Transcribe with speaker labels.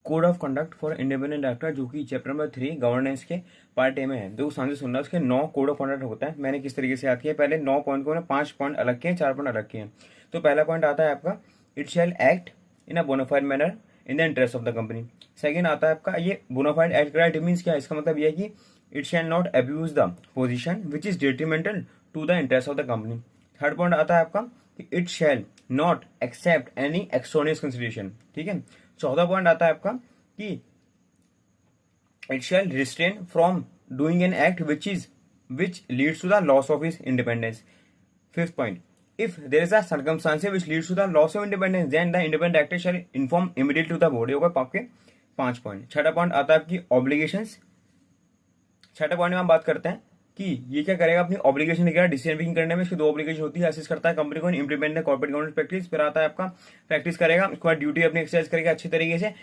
Speaker 1: Code of conduct for independent director, जो कि chapter number 3 governance के पार्ट ए में है। तो शांति सुनना, उसके 9 कोड ऑफ कंडक्ट होता है। मैंने किस तरीके से याद किया, पहले 9 पॉइंट को ना 5 पॉइंट अलग किए, 4 पॉइंट अलग किए। तो पहला पॉइंट आता है आपका, it shall act in a bonafide manner in the interest of the company. Second आता है आपका, ये बोनाफाइड एक्ट करा, इट मीन्स क्या है, इसका मतलब ये है कि it shall not abuse the position which is detrimental to the interest of the company. Third point आता है आपका, it shall not accept any extraneous consideration. ठीक है। चौथा पॉइंट आता है आपका कि it shell restrain from doing an act which leads to the loss of his independence. Fifth point, if there is a circumstance which leads to the loss of independence, then the independent director shall inform immediately to the board। ये होगा आपके 5 point. छठा point आता है आपकी obligations. छठे point में हम बात करते हैं कि ये क्या करेगा, अपनी ऑब्लिगेशन लिखेगा डिसीजन मेकिंग करने में। इसकी 2 ऑब्लिगेशन होती है, असिस्ट करता है कंपनी को इम्प्लीमेंट कॉर्पोरेट गवर्नेंस प्रैक्टिस। फिर आता है आपका प्रैक्टिस करेगा, उसके बाद ड्यूटी अपनी एक्सरसाइज करेगा अच्छी तरीके से।